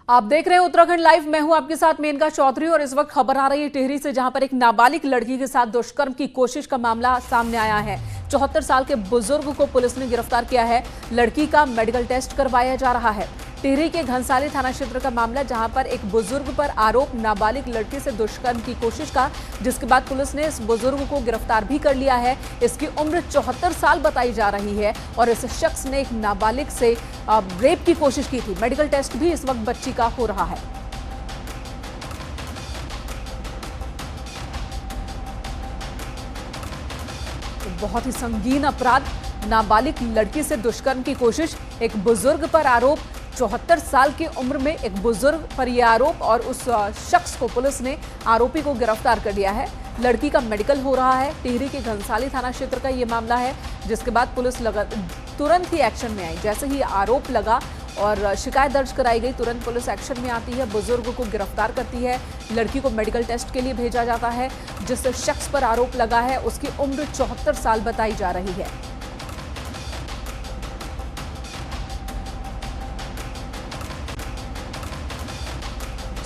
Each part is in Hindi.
आप देख रहे हैं उत्तराखंड लाइव। मैं हूं आपके साथ मेनका चौधरी और इस वक्त खबर आ रही है टिहरी से, जहां पर एक नाबालिग लड़की के साथ दुष्कर्म की कोशिश का मामला सामने आया है। 74 साल के बुजुर्ग को पुलिस ने गिरफ्तार किया है। लड़की का मेडिकल टेस्ट करवाया जा रहा है। टिहरी के घनसाली थाना क्षेत्र का मामला, जहां पर एक बुजुर्ग पर आरोप नाबालिग लड़की से दुष्कर्म की कोशिश का, जिसके बाद पुलिस ने इस बुजुर्ग को गिरफ्तार भी कर लिया है। इसकी उम्र 74 साल बताई जा रही है और इस शख्स ने एक नाबालिग से रेप की कोशिश की थी। मेडिकल टेस्ट भी इस वक्त बच्ची का हो रहा है। तो बहुत ही संगीन अपराध, नाबालिग लड़की से दुष्कर्म की कोशिश, एक बुजुर्ग पर आरोप। 74 साल की उम्र में एक बुजुर्ग पर यह आरोप और उस शख्स को पुलिस ने, आरोपी को गिरफ्तार कर लिया है। लड़की का मेडिकल हो रहा है। टिहरी के घनसाली थाना क्षेत्र का यह मामला है, जिसके बाद पुलिस तुरंत ही एक्शन में आई। जैसे ही आरोप लगा और शिकायत दर्ज कराई गई, तुरंत पुलिस एक्शन में आती है, बुजुर्ग को गिरफ्तार करती है। लड़की को मेडिकल टेस्ट के लिए भेजा जाता है। जिस शख्स पर आरोप लगा है उसकी उम्र 74 साल बताई जा रही है।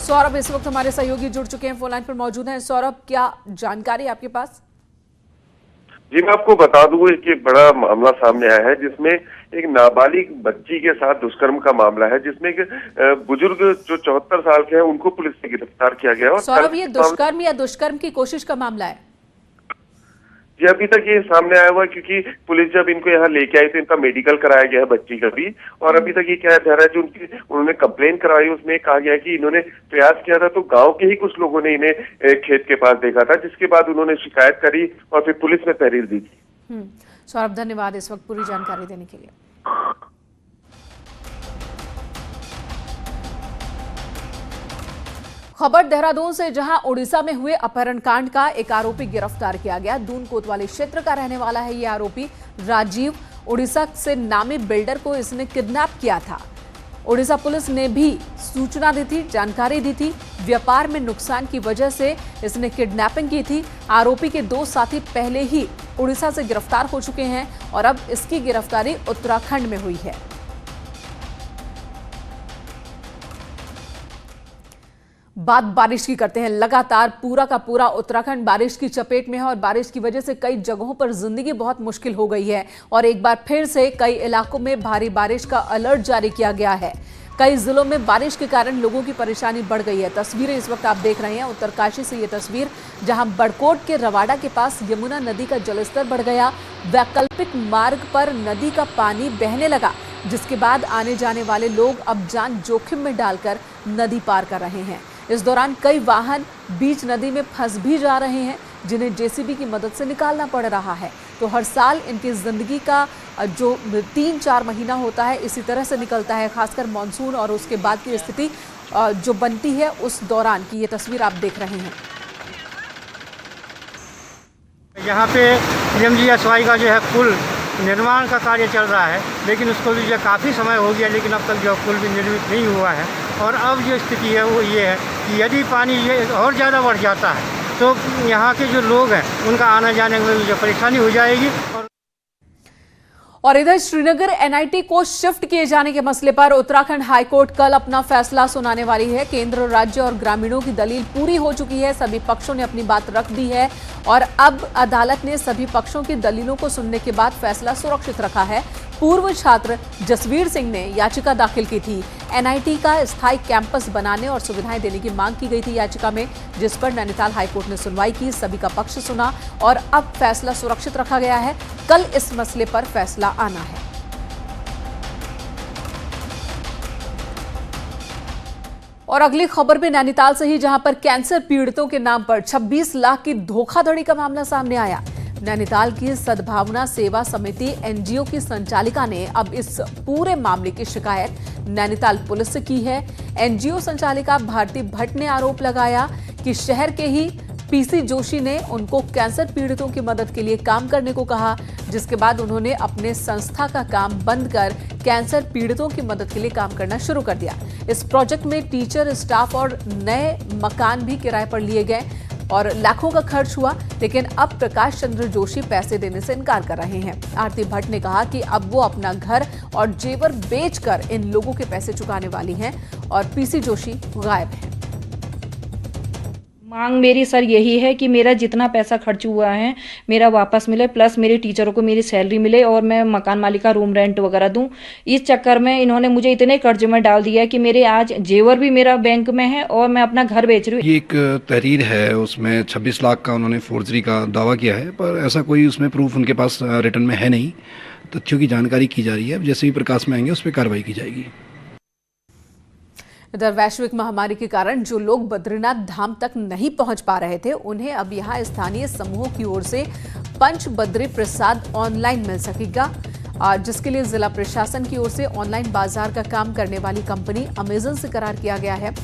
सौरभ इस वक्त हमारे सहयोगी जुड़ चुके हैं, फोन लाइन पर मौजूद हैं। सौरभ, क्या जानकारी आपके पास? जी, मैं आपको बता दूं कि एक बड़ा मामला सामने आया है, जिसमें एक नाबालिग बच्ची के साथ दुष्कर्म का मामला है, जिसमें एक बुजुर्ग जो 74 साल के हैं उनको पुलिस ने गिरफ्तार किया गया। और सौरभ, ये दुष्कर्म या दुष्कर्म की कोशिश का मामला है? जी, अभी तक ये सामने आया हुआ है, क्योंकि पुलिस जब इनको यहाँ लेके आई तो इनका मेडिकल कराया गया है बच्ची का भी। और अभी तक ये क्या जा रहा है, जो उन्होंने कंप्लेन कराई उसमें कहा गया है कि इन्होंने प्रयास किया था तो गांव के ही कुछ लोगों ने इन्हें खेत के पास देखा था, जिसके बाद उन्होंने शिकायत करी और फिर पुलिस में तहरीर दी थी। सौरभ, धन्यवाद इस वक्त पूरी जानकारी देने के लिए। खबर देहरादून से, जहां उड़ीसा में हुए अपहरण कांड का एक आरोपी गिरफ्तार किया गया। दून कोतवाली क्षेत्र का रहने वाला है यह आरोपी राजीव। उड़ीसा से नामी बिल्डर को इसने किडनैप किया था। उड़ीसा पुलिस ने भी सूचना दी थी, जानकारी दी थी। व्यापार में नुकसान की वजह से इसने किडनैपिंग की थी। आरोपी के 2 साथी पहले ही उड़ीसा से गिरफ्तार हो चुके हैं और अब इसकी गिरफ्तारी उत्तराखंड में हुई है। बात बारिश की करते हैं। लगातार पूरा का पूरा उत्तराखंड बारिश की चपेट में है और बारिश की वजह से कई जगहों पर जिंदगी बहुत मुश्किल हो गई है और एक बार फिर से कई इलाकों में भारी बारिश का अलर्ट जारी किया गया है। कई जिलों में बारिश के कारण लोगों की परेशानी बढ़ गई है। तस्वीरें इस वक्त आप देख रहे हैं उत्तरकाशी से। ये तस्वीर, जहां बड़कोट के रवाड़ा के पास यमुना नदी का जलस्तर बढ़ गया। वैकल्पिक मार्ग पर नदी का पानी बहने लगा, जिसके बाद आने जाने वाले लोग अब जान जोखिम में डालकर नदी पार कर रहे हैं। इस दौरान कई वाहन बीच नदी में फंस भी जा रहे हैं, जिन्हें जेसीबी की मदद से निकालना पड़ रहा है। तो हर साल इनकी जिंदगी का जो 3-4 महीना होता है इसी तरह से निकलता है, खासकर मानसून और उसके बाद की स्थिति जो बनती है उस दौरान की ये तस्वीर आप देख रहे हैं। यहाँ पे PMGSY का जो है पुल निर्माण का कार्य चल रहा है, लेकिन उसको भी जो काफ़ी समय हो गया, लेकिन अब तक जो पुल भी निर्मित नहीं हुआ है। और अब जो स्थिति है वो ये है कि यदि पानी ये और ज़्यादा बढ़ जाता है तो यहाँ के जो लोग हैं उनका आना जाने में जो परेशानी हो जाएगी। और इधर श्रीनगर NIT को शिफ्ट किए जाने के मसले पर उत्तराखंड हाईकोर्ट कल अपना फैसला सुनाने वाली है। केंद्र, राज्य और ग्रामीणों की दलील पूरी हो चुकी है। सभी पक्षों ने अपनी बात रख दी है और अब अदालत ने सभी पक्षों की दलीलों को सुनने के बाद फैसला सुरक्षित रखा है। पूर्व छात्र जसवीर सिंह ने याचिका दाखिल की थी। NIT का स्थायी कैंपस बनाने और सुविधाएं देने की मांग की गई थी याचिका में, जिस पर नैनीताल हाईकोर्ट ने सुनवाई की, सभी का पक्ष सुना और अब फैसला सुरक्षित रखा गया है। कल इस मसले पर फैसला आना है। और अगली खबर भी नैनीताल से ही, जहां पर कैंसर पीड़ितों के नाम पर 26 लाख की धोखाधड़ी का मामला सामने आया। नैनीताल की सद्भावना सेवा समिति NGO की संचालिका ने अब इस पूरे मामले की शिकायत नैनीताल पुलिस से की है। NGO संचालिका भारती भट्ट ने आरोप लगाया कि शहर के ही PC जोशी ने उनको कैंसर पीड़ितों की मदद के लिए काम करने को कहा, जिसके बाद उन्होंने अपने संस्था का काम बंद कर कैंसर पीड़ितों की मदद के लिए काम करना शुरू कर दिया। इस प्रोजेक्ट में टीचर, स्टाफ और नए मकान भी किराए पर लिए गए। और लाखों का खर्च हुआ, लेकिन अब प्रकाश चंद्र जोशी पैसे देने से इनकार कर रहे हैं। आरती भट्ट ने कहा कि अब वो अपना घर और जेवर बेचकर इन लोगों के पैसे चुकाने वाली हैं और पीसी जोशी गायब हैं। मांग मेरी सर यही है कि मेरा जितना पैसा खर्च हुआ है मेरा वापस मिले, प्लस मेरे टीचरों को मेरी सैलरी मिले और मैं मकान मालिक का रूम रेंट वगैरह दूं। इस चक्कर में इन्होंने मुझे इतने कर्ज में डाल दिया है कि मेरे आज जेवर भी मेरा बैंक में है और मैं अपना घर बेच रही हूँ। ये एक तहरीर है, उसमें 26 लाख का उन्होंने फोर्जरी का दावा किया है, पर ऐसा कोई उसमें प्रूफ उनके पास रिटर्न में है नहीं। तथ्यों की जानकारी की जा रही है, जैसे ही प्रकाश में आएंगे उस पर कार्रवाई की जाएगी। इधर वैश्विक महामारी के कारण जो लोग बद्रीनाथ धाम तक नहीं पहुंच पा रहे थे, उन्हें अब यहां स्थानीय समूहों की ओर से पंच बद्री प्रसाद ऑनलाइन मिल सकेगा, जिसके लिए जिला प्रशासन की ओर से ऑनलाइन बाजार का काम करने वाली कंपनी अमेजन से करार किया गया है।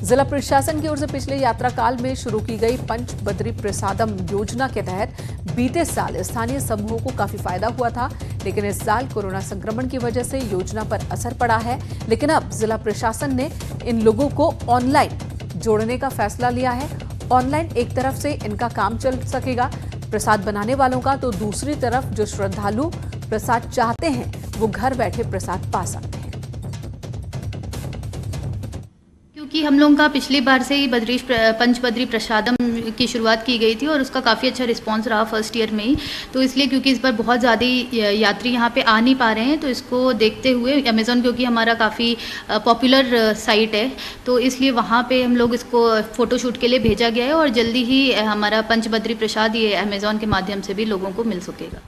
जिला प्रशासन की ओर से पिछले यात्रा काल में शुरू की गई पंच बद्री प्रसादम योजना के तहत बीते साल स्थानीय समूहों को काफी फायदा हुआ था, लेकिन इस साल कोरोना संक्रमण की वजह से योजना पर असर पड़ा है। लेकिन अब जिला प्रशासन ने इन लोगों को ऑनलाइन जोड़ने का फैसला लिया है। ऑनलाइन एक तरफ से इनका काम चल सकेगा प्रसाद बनाने वालों का, तो दूसरी तरफ जो श्रद्धालु प्रसाद चाहते हैं वो घर बैठे प्रसाद पा सकते हैं। क्योंकि हम लोगों का पिछली बार से ही पंच बद्री प्रसादम की शुरुआत की गई थी और उसका काफ़ी अच्छा रिस्पांस रहा फर्स्ट ईयर में ही, तो इसलिए क्योंकि इस बार बहुत ज़्यादा यात्री यहाँ पे आ नहीं पा रहे हैं, तो इसको देखते हुए अमेज़ॉन, क्योंकि हमारा काफ़ी पॉपुलर साइट है, तो इसलिए वहाँ पे हम लोग इसको फ़ोटोशूट के लिए भेजा गया है और जल्दी ही हमारा पंच बद्री प्रसाद ये अमेज़ॉन के माध्यम से भी लोगों को मिल सकेगा।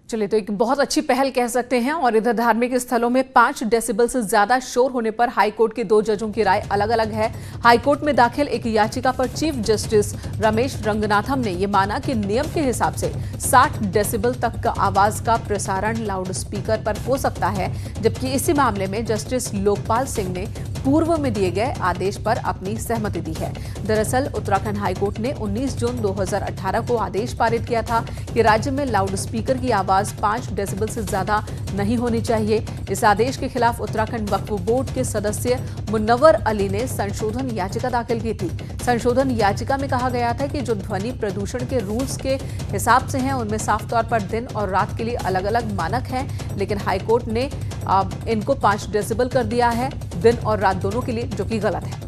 चलिए, तो एक बहुत अच्छी पहल कह सकते हैं। और इधर धार्मिक स्थलों में 5 डेसिबल से ज्यादा शोर होने पर हाईकोर्ट के 2 जजों की राय अलग अलग है। हाईकोर्ट में दाखिल एक याचिका पर चीफ जस्टिस रमेश रंगनाथम ने यह माना कि नियम के हिसाब से 60 डेसिबल तक का आवाज का प्रसारण लाउड स्पीकर पर हो सकता है, जबकि इसी मामले में जस्टिस लोकपाल सिंह ने पूर्व में दिए गए आदेश पर अपनी सहमति दी है। दरअसल उत्तराखंड हाईकोर्ट ने 19 जून 2018 को आदेश पारित किया था कि राज्य में लाउड स्पीकर की आवाज 5 डेसिबल से ज्यादा नहीं होनी चाहिए। इस आदेश के खिलाफ उत्तराखंड वक्फ बोर्ड के सदस्य मुन्नवर अली ने संशोधन याचिका दाखिल की थी। संशोधन याचिका में कहा गया था कि जो ध्वनि प्रदूषण के रूल्स के हिसाब से हैं, उनमें साफ तौर पर दिन और रात के लिए अलग अलग मानक हैं, लेकिन हाईकोर्ट ने इनको 5 डेसिबल कर दिया है दिन और रात दोनों के लिए, जो कि गलत है।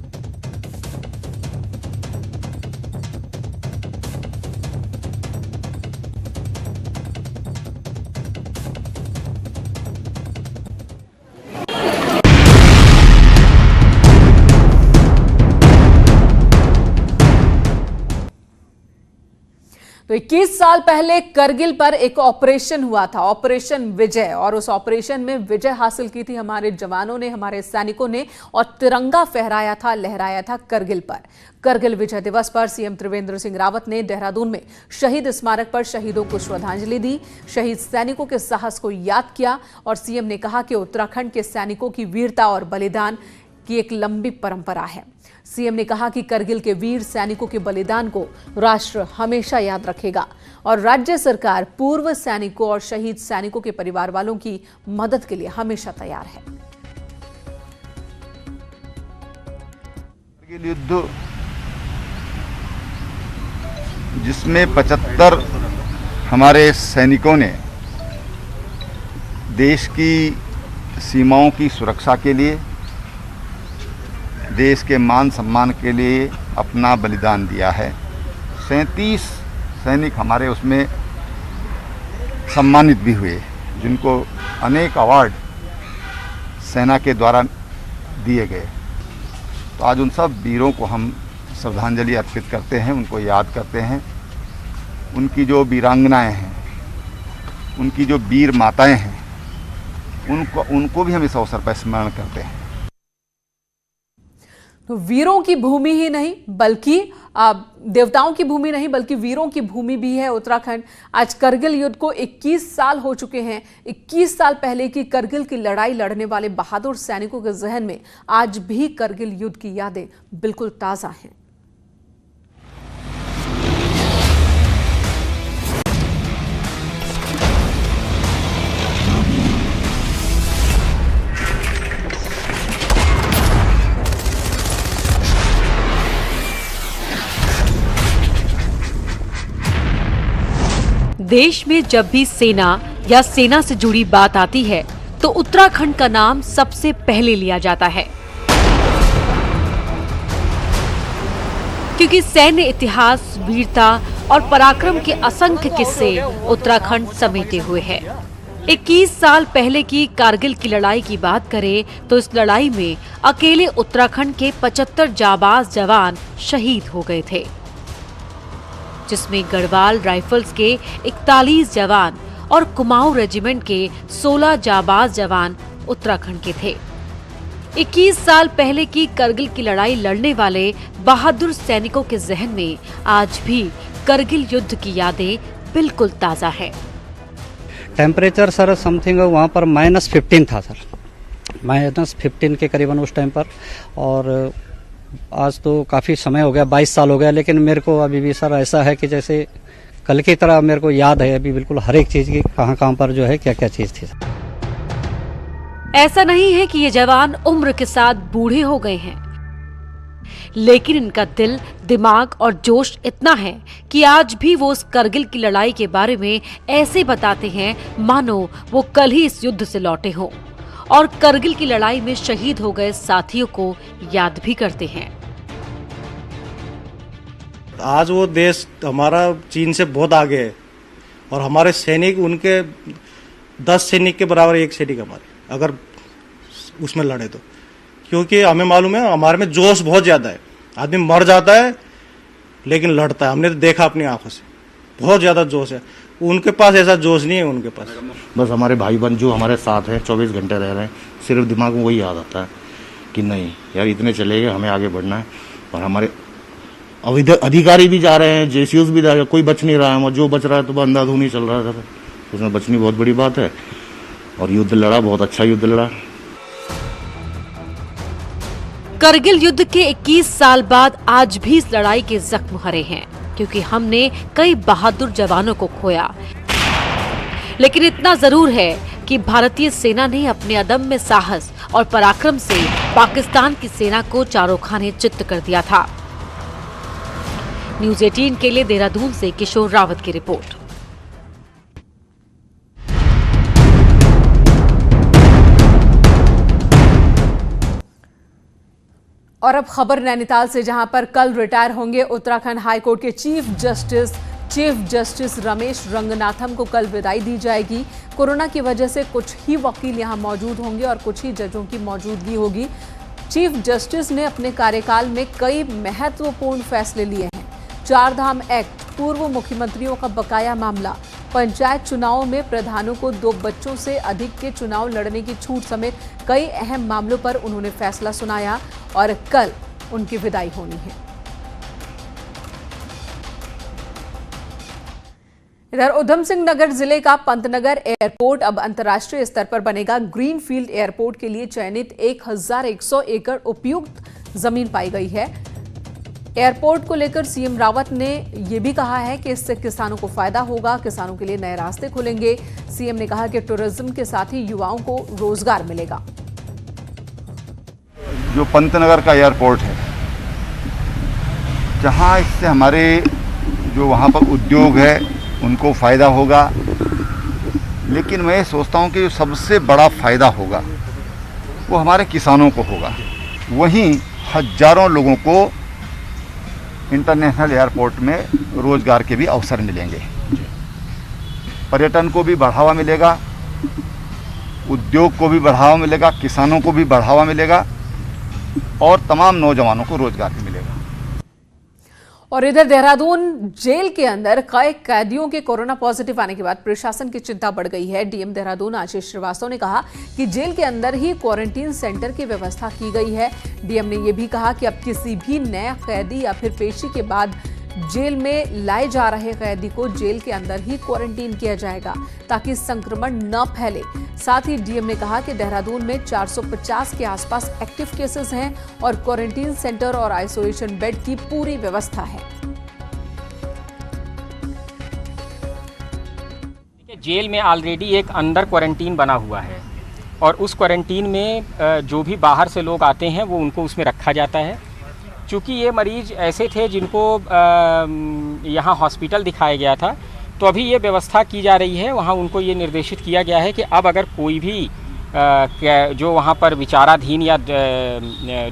तो 21 साल पहले करगिल पर एक ऑपरेशन हुआ था, ऑपरेशन विजय, और उस ऑपरेशन में विजय हासिल की थी हमारे जवानों ने, हमारे सैनिकों ने, और तिरंगा फहराया था, लहराया था करगिल पर। करगिल विजय दिवस पर सीएम त्रिवेंद्र सिंह रावत ने देहरादून में शहीद स्मारक पर शहीदों को श्रद्धांजलि दी, शहीद सैनिकों के साहस को याद किया, और सीएम ने कहा कि उत्तराखंड के सैनिकों की वीरता और बलिदान की एक लंबी परंपरा है। सीएम ने कहा कि करगिल के वीर सैनिकों के बलिदान को राष्ट्र हमेशा याद रखेगा और राज्य सरकार पूर्व सैनिकों और शहीद सैनिकों के परिवार वालों की मदद के लिए हमेशा तैयार है। करगिल युद्ध जिसमें 75 हमारे सैनिकों ने देश की सीमाओं की सुरक्षा के लिए, देश के मान सम्मान के लिए अपना बलिदान दिया है। 37 सैनिक हमारे उसमें सम्मानित भी हुए, जिनको अनेक अवार्ड सेना के द्वारा दिए गए। तो आज उन सब वीरों को हम श्रद्धांजलि अर्पित करते हैं, उनको याद करते हैं। उनकी जो वीरांगनाएं हैं, उनकी जो वीर माताएं हैं, उनको भी हम इस अवसर पर स्मरण करते हैं। तो वीरों की भूमि ही नहीं बल्कि देवताओं की भूमि नहीं बल्कि वीरों की भूमि भी है उत्तराखंड। आज करगिल युद्ध को 21 साल हो चुके हैं। 21 साल पहले की करगिल की लड़ाई लड़ने वाले बहादुर सैनिकों के जहन में आज भी करगिल युद्ध की यादें बिल्कुल ताजा हैं। देश में जब भी सेना या सेना से जुड़ी बात आती है तो उत्तराखंड का नाम सबसे पहले लिया जाता है, क्योंकि सैन्य इतिहास, वीरता और पराक्रम के असंख्य किस्से उत्तराखंड समेटे हुए हैं। 21 साल पहले की कारगिल की लड़ाई की बात करें तो इस लड़ाई में अकेले उत्तराखंड के 75 जाबाज जवान शहीद हो गए थे, जिसमें गढ़वाल राइफल्स के 41 जवान और कुमाऊं रेजिमेंट के 16 जाबाज जवान उत्तराखंड के थे। 21 साल पहले की करगिल की लड़ाई लड़ने वाले बहादुर सैनिकों के जहन में आज भी करगिल युद्ध की यादें बिल्कुल ताजा है। टेम्परेचर सर समथिंग वहाँ पर -15 था सर, -15 के करीबन उस टाइम पर। और आज तो काफ़ी समय हो गया, 22 साल हो गया, लेकिन मेरे को अभी भी सर ऐसा है कि जैसे कल की तरह मेरे को याद है अभी बिल्कुल हर एक चीज़ की, कहाँ पर जो है क्या क्या चीज़ थी। ऐसा नहीं है कि ये जवान उम्र के साथ बूढ़े हो गए हैं, लेकिन इनका दिल, दिमाग और जोश इतना है कि आज भी वो उस करगिल की लड़ाई के बारे में ऐसे बताते हैं मानो वो कल ही इस युद्ध से लौटे हों, और करगिल की लड़ाई में शहीद हो गए साथियों को याद भी करते हैं। आज वो देश हमारा चीन से बहुत आगे है और हमारे सैनिक उनके 10 सैनिक के बराबर एक सैनिक हमारे अगर उसमें लड़े तो, क्योंकि हमें मालूम है हमारे में जोश बहुत ज्यादा है। आदमी मर जाता है लेकिन लड़ता है, हमने तो देखा अपनी आंखों से, बहुत ज्यादा जोश है। उनके पास ऐसा जोश नहीं है उनके पास। बस हमारे भाई बहन जो हमारे साथ हैं 24 घंटे रह रहे हैं, सिर्फ दिमाग में वही याद आता है कि नहीं यार इतने चले गए, हमें आगे बढ़ना है। और हमारे अधिकारी भी जा रहे हैं, जेसीयूज भी जा रहे हैं, कोई बच नहीं रहा है, और जो बच रहा है तो अंधाधुनी चल रहा है। उसमें बचनी बहुत बड़ी बात है। और युद्ध लड़ा, बहुत अच्छा युद्ध लड़ा। करगिल युद्ध के 21 साल बाद आज भी इस लड़ाई के जख्म हरे हैं, क्योंकि हमने कई बहादुर जवानों को खोया। लेकिन इतना जरूर है कि भारतीय सेना ने अपने अदम्य साहस और पराक्रम से पाकिस्तान की सेना को चारों खाने चित्त कर दिया था। न्यूज़ 18 के लिए देहरादून से किशोर रावत की रिपोर्ट। और अब खबर नैनीताल से, जहां पर कल रिटायर होंगे उत्तराखंड हाईकोर्ट के चीफ जस्टिस रमेश रंगनाथम को कल विदाई दी जाएगी। कोरोना की वजह से कुछ ही वकील यहां मौजूद होंगे और कुछ ही जजों की मौजूदगी होगी। चीफ जस्टिस ने अपने कार्यकाल में कई महत्वपूर्ण फैसले लिए हैं। 4 धाम एक्ट, पूर्व मुख्यमंत्रियों का बकाया मामला, पंचायत चुनावों में प्रधानों को 2 बच्चों से अधिक के चुनाव लड़ने की छूट समेत कई अहम मामलों पर उन्होंने फैसला सुनाया और कल उनकी विदाई होनी है। इधर उधम सिंह नगर जिले का पंतनगर एयरपोर्ट अब अंतर्राष्ट्रीय स्तर पर बनेगा। ग्रीनफील्ड एयरपोर्ट के लिए चयनित 1100 एकड़ उपयुक्त जमीन पाई गई है। एयरपोर्ट को लेकर सीएम रावत ने यह भी कहा है कि इससे किसानों को फायदा होगा, किसानों के लिए नए रास्ते खुलेंगे। सीएम ने कहा कि टूरिज्म के साथ ही युवाओं को रोजगार मिलेगा। जो पंतनगर का एयरपोर्ट है, जहां इससे हमारे जो वहां पर उद्योग है उनको फ़ायदा होगा, लेकिन मैं सोचता हूं कि जो सबसे बड़ा फ़ायदा होगा वो हमारे किसानों को होगा। वहीं हजारों लोगों को इंटरनेशनल एयरपोर्ट में रोज़गार के भी अवसर मिलेंगे। पर्यटन को भी बढ़ावा मिलेगा, उद्योग को भी बढ़ावा मिलेगा, किसानों को भी बढ़ावा मिलेगा और तमाम नौजवानों को रोजगार भी मिलेगा। और इधर देहरादून जेल के अंदर कई कैदियों के कोरोना पॉजिटिव आने के बाद प्रशासन की चिंता बढ़ गई है। डीएम देहरादून आशीष श्रीवास्तव ने कहा कि जेल के अंदर ही क्वारंटीन सेंटर की व्यवस्था की गई है। डीएम ने यह भी कहा कि अब किसी भी नए कैदी या फिर पेशी के बाद जेल में लाए जा रहे कैदी को जेल के अंदर ही क्वारंटीन किया जाएगा ताकि संक्रमण न फैले। साथ ही डीएम ने कहा कि देहरादून में 450 के आसपास एक्टिव केसेस हैं और क्वारंटीन सेंटर और आइसोलेशन बेड की पूरी व्यवस्था है। जेल में ऑलरेडी एक अंडर क्वारंटीन बना हुआ है और उस क्वारंटीन में जो भी बाहर से लोग आते हैं वो उनको उसमें रखा जाता है। चूँकि ये मरीज़ ऐसे थे जिनको यहाँ हॉस्पिटल दिखाया गया था, तो अभी ये व्यवस्था की जा रही है। वहाँ उनको ये निर्देशित किया गया है कि अब अगर कोई भी जो वहाँ पर विचाराधीन या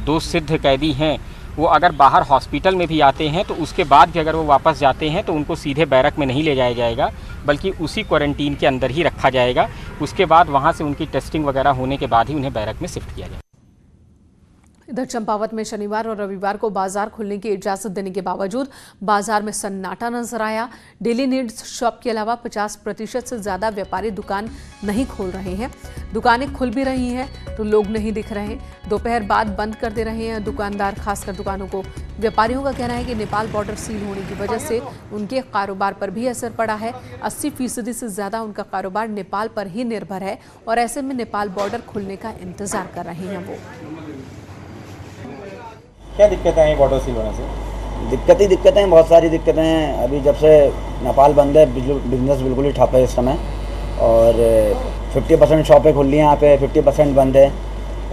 दोष सिद्ध कैदी हैं वो अगर बाहर हॉस्पिटल में भी आते हैं तो उसके बाद भी अगर वो वापस जाते हैं तो उनको सीधे बैरक में नहीं ले जाया जाएगा, बल्कि उसी क्वारंटीन के अंदर ही रखा जाएगा। उसके बाद वहाँ से उनकी टेस्टिंग वगैरह होने के बाद ही उन्हें बैरक में शिफ्ट किया जाएगा। इधर चंपावत में शनिवार और रविवार को बाजार खुलने की इजाजत देने के बावजूद बाजार में सन्नाटा नजर आया। डेली नीड्स शॉप के अलावा 50% से ज्यादा व्यापारी दुकान नहीं खोल रहे हैं। दुकानें खुल भी रही हैं तो लोग नहीं दिख रहे। दोपहर बाद बंद कर दे रहे हैं दुकानदार, खासकर दुकानों को। व्यापारियों का कहना है कि नेपाल बॉर्डर सील होने की वजह से उनके कारोबार पर भी असर पड़ा है। 80% से ज्यादा उनका कारोबार नेपाल पर ही निर्भर है और ऐसे में नेपाल बॉर्डर खुलने का इंतजार कर रहे हैं। वो क्या दिक्कतें हैं बॉर्डर सील होने से? दिक्कतें बहुत सारी दिक्कतें हैं। अभी जब से नेपाल बंद है बिजनेस बिल्कुल ही ठप है इस समय, और 50% शॉपें खुल रही हैं यहाँ पे, 50% बंद है।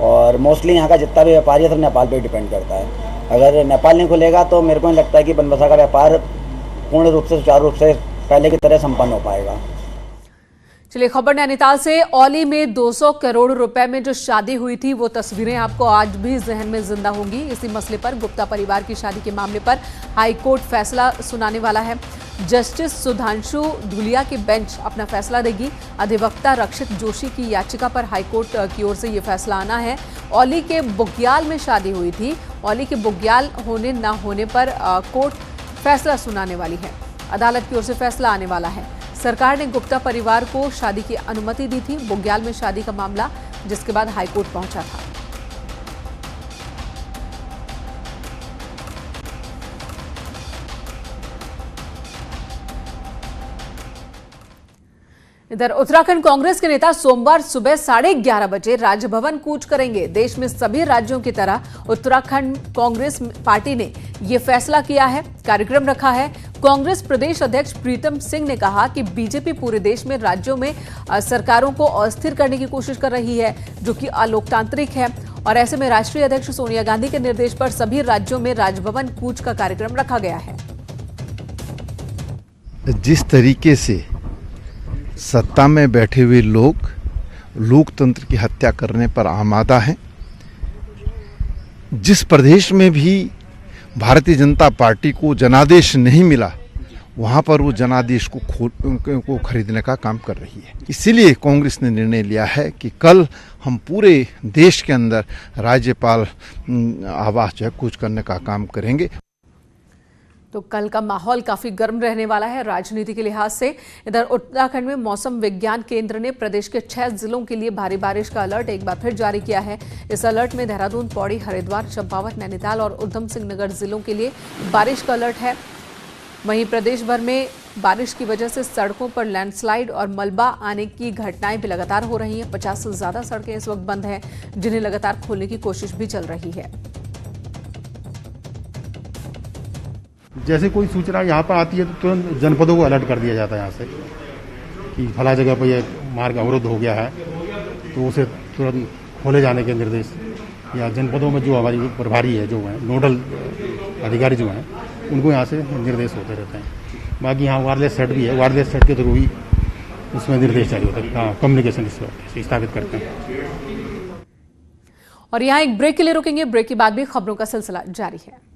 और मोस्टली यहाँ का जितना भी व्यापारी है सब नेपाल पे डिपेंड करता है। अगर नेपाल नहीं खुलेगा तो मेरे को नहीं लगता है कि बनबसा का व्यापार पूर्ण रूप से सुचारू रूप से पहले की तरह संपन्न हो पाएगा। चलिए खबर नैनीताल से। औली में 200 करोड़ रुपए में जो शादी हुई थी वो तस्वीरें आपको आज भी जहन में जिंदा होंगी। इसी मसले पर गुप्ता परिवार की शादी के मामले पर हाईकोर्ट फैसला सुनाने वाला है। जस्टिस सुधांशु धुलिया की बेंच अपना फैसला देगी। अधिवक्ता रक्षित जोशी की याचिका पर हाईकोर्ट की ओर से ये फैसला आना है। औली के बुग्याल में शादी हुई थी। औली के बुग्याल होने न होने पर कोर्ट फैसला सुनाने वाली है। अदालत की ओर से फैसला आने वाला है। सरकार ने गुप्ता परिवार को शादी की अनुमति दी थी। बुग्याल में शादी का मामला जिसके बाद हाईकोर्ट पहुंचा था। इधर उत्तराखंड कांग्रेस के नेता सोमवार सुबह 11:30 बजे राजभवन कूच करेंगे। देश में सभी राज्यों की तरह उत्तराखंड कांग्रेस पार्टी ने यह फैसला किया है, कार्यक्रम रखा है। कांग्रेस प्रदेश अध्यक्ष प्रीतम सिंह ने कहा कि बीजेपी पूरे देश में राज्यों में सरकारों को अस्थिर करने की कोशिश कर रही है, जो कि अलोकतांत्रिक है। और ऐसे में राष्ट्रीय अध्यक्ष सोनिया गांधी के निर्देश पर सभी राज्यों में राजभवन कूच का कार्यक्रम रखा गया है। जिस तरीके से सत्ता में बैठे हुए लोग लोकतंत्र की हत्या करने पर आमादा हैं, जिस प्रदेश में भी भारतीय जनता पार्टी को जनादेश नहीं मिला वहाँ पर वो जनादेश को खरीदने का काम कर रही है। इसीलिए कांग्रेस ने निर्णय लिया है कि कल हम पूरे देश के अंदर राज्यपाल आवास जो है कूच करने का काम करेंगे। तो कल का माहौल काफी गर्म रहने वाला है राजनीति के लिहाज से। इधर उत्तराखंड में मौसम विज्ञान केंद्र ने प्रदेश के 6 जिलों के लिए भारी बारिश का अलर्ट एक बार फिर जारी किया है। इस अलर्ट में देहरादून, पौड़ी, हरिद्वार, चंपावत, नैनीताल और उधम सिंह नगर जिलों के लिए बारिश का अलर्ट है। वहीं प्रदेश भर में बारिश की वजह से सड़कों पर लैंडस्लाइड और मलबा आने की घटनाएं भी लगातार हो रही हैं। 50 से ज्यादा सड़कें इस वक्त बंद हैं, जिन्हें लगातार खोलने की कोशिश भी चल रही है। जैसे कोई सूचना यहाँ पर आती है तो तुरंत जनपदों को अलर्ट कर दिया जाता है यहाँ से कि फला जगह पर यह मार्ग अवरुद्ध हो गया है, तो उसे तुरंत खोले जाने के निर्देश, या जनपदों में जो हमारी प्रभारी है, जो है नोडल अधिकारी जो हैं, उनको यहाँ से निर्देश होते रहते हैं। बाकी यहाँ वायरलेस सेट भी है, वायरलेस सेट के थ्रू ही उसमें निर्देश जारी होता है, कम्युनिकेशन स्थापित करते हैं। और यहाँ एक ब्रेक के लिए रुकेंगे। ब्रेक के बाद भी खबरों का सिलसिला जारी है।